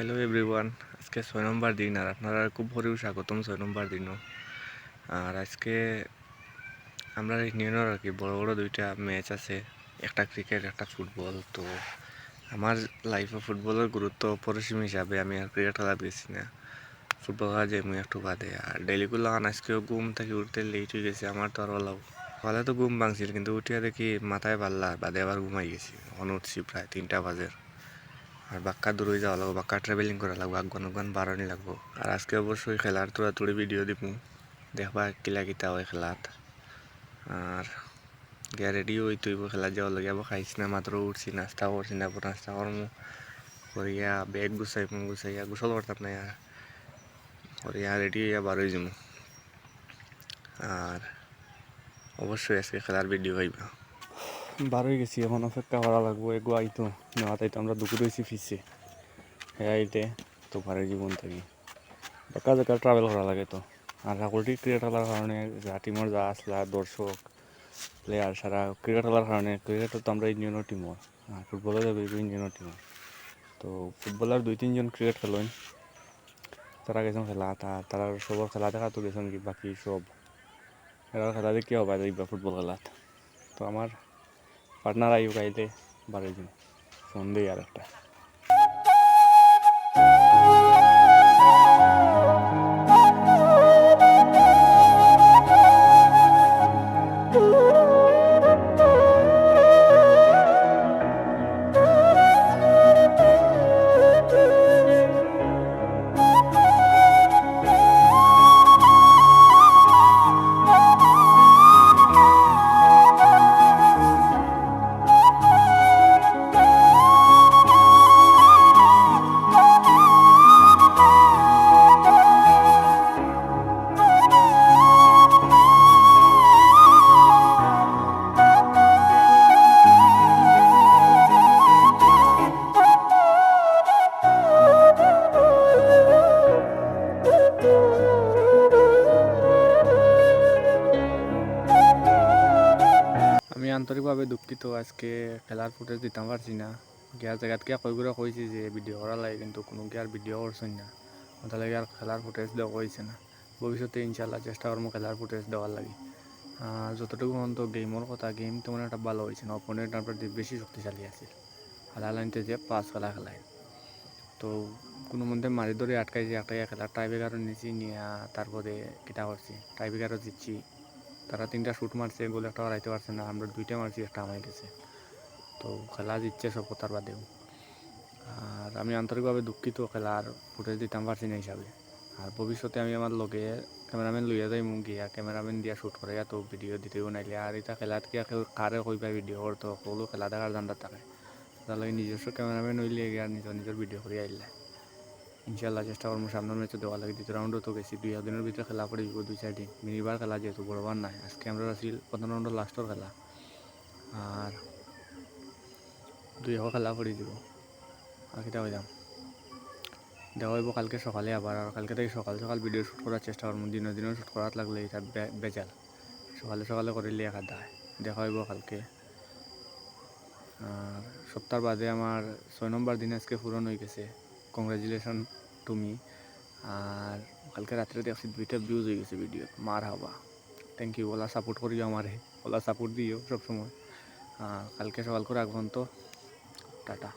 Hello everyone, আজকে 6 নম্বর দিন আর আপনারা খুব ভোরেও স্বাগতম 6 নম্বর দিনও। আর আজকে আমরা ইউনিয়নের আর কি বড় বড় দুইটা ম্যাচ আছে, একটা ক্রিকেট একটা ফুটবল। তো আমার লাইফে ফুটবলের গুরুত্ব অপরিসীম হিসাবে আমি আর ক্রিকেট খেলাত গেছি না, ফুটবল খেলা যাই মুই একটু বাদে। আর ডেলিগুলো লাগান আজকেও ঘুম থেকে উঠতে লেট হয়ে গেছে আমার, তো আর ওলাও সকালে তো ঘুম ভাঙছিল, কিন্তু উঠিয়া দেখি মাথায় পারলা বাদে আবার ঘুমাই গেছি। এখন উঠছি প্রায় 3টা বাজে। আর বাক্কা দূরে যাওয়া লাগবো, বাক্কা ট্রাভেলিং করা লাগবো, আগুন বাড়ানি লাগবো। আর আজকে অবশ্যই খেলার তোড়াতুড়ি ভিডিও দিব, দেখবা কিলা কিতা হয় খেলাত। আর গিয়া রেডি হই তৈব খেলার যাওয়ার লাগে। আবার খাইছি না, মাত্র উঠছি, নাস্তা করছি না, নাস্তা করমু করিয়া ব্যাগ গুছাইয়া গোসল করতাম না আর করিয়া রেডি হইয়া বার হয়ে যাবো। আর অবশ্যই আজকে খেলার ভিডিও হইবা। বার হয়ে গেছি, এখন অপেক্ষা করা লাগবো। এগো আইতো না তাই তো আমরা দুপুর হয়েছি ফিসে হ্যাঁ আইতে তো ভারী জীবন থাকি একা জায়গা ট্রাভেল করা লাগে। তো আর সকলটি ক্রিকেট খেলার কারণে যা টিমর যা আসলা দর্শক প্লেয়ার সারা ক্রিকেট খেলার কারণে, ক্রিকেটও তো আমরা ইউনিয়নের টিমর আর ফুটবলও যাবে ইউনিয়নের টিমর। তো ফুটবলার 2-3 জন ক্রিকেট খেলেন, তারা গেছেন খেলা, তারা সবর খেলা দেখা তো গেছেন কি বাকি সব এরা খেলা দেখি হবে দেখবা ফুটবল খেলাত। তো আমার পার্টনার আইও গাইতে বারোই দিন ফোন দিই আর একটা। আমি আন্তরিকভাবে দুঃখিত, আজকে খেলার ফুটেজ দিতাম পারছি না। গিয়ার জায়গাত গিয়া কই করে কইছি যে ভিডিও করা লাগে, কিন্তু কোনো গিয়ার ভিডিও করছেন না, ওটা লাগে আর খেলার ফুটেজ দেওয়া হয়েছে না। ভবিষ্যতে ইনশাল্লাহ চেষ্টা করবো খেলার ফুটেজ দেওয়ার লাগে। যতটুকু তো গেমের কথা, গেম তেমন একটা ভালো হয়েছে না, অপোনেন্ট আপনার বেশি শক্তিশালী আছে। খেলা লাইনতে যে 5 খেলা খেলায়, তো কোনো মধ্যে মারি ধরে আটকাইছি, খেলা টাইব্রেকারও নিয়েছি নিয়ে তারপরে কিটা করছি, টাইব্রেকারও জিতছি। তারা 3টা শুট মারছে, গোল একটা হারাইতে পারছে না, আমরা 2টা মারছি, একটা আমায় গেছে। তো খেলা জিতছে সব কথার বাদেও। আর আমি আন্তরিকভাবে দুঃখিত খেলার ফুটেজ দিতাম পারছি না হিসাবে। আর ভবিষ্যতে আমি আমার লগে ক্যামেরাম্যান লইয়া যাই মুখ গিয়া ক্যামেরাম্যান দিয়া শ্যুট করে তো ভিডিও দিতেও নাইলে। আর এটা খেলাত গিয়া কারে কইবা ভিডিও করতো, সকলো খেলা দেখার জানটা থাকে, তার লাগে নিজস্ব ক্যামেরাম্যান হইলে গিয়া নিজের ভিডিও করে আইলে ইনশাল্লাহ চেষ্টা করবো সামনের ম্যাচে দেওয়া লাগে। 2 রাউন্ডও তো গেছি, 2 দিনের ভিতরে খেলা পড়ে যাব, 2-4 দিন মিনিবার খেলা যেহেতু বড়বার নাই। আজকে আমরা আসিল 15 রাউন্ডের লাস্টের খেলা, আর 2 খেলা পড়ে যাব। আর কিটা হইলাম দেখা হইব কালকে সকালে আবার। আর কালকে থেকে সকাল সকাল ভিডিও শ্যুট করার চেষ্টা করবো, দিনের শ্যুট করার লাগলে এটা বেজাল, সকালে করিলে একা দায়। দেখা হইব কালকে। আর সপ্তাহ বাদে আমার 6 নম্বর দিন আজকে পূরণ হয়ে গেছে, কংগ্রাচুলেশন টু মি। আর কালকে রাত্রে দেখছি 2টা ভিউজ হয়ে গেছে ভিডিও, মার হাবা, থ্যাংক ইউ। ওলা সাপোর্ট করিও আমারে, ওলা সাপোর্ট দিও সবসময়। কালকে সকাল করে আগমন, তো টাটা।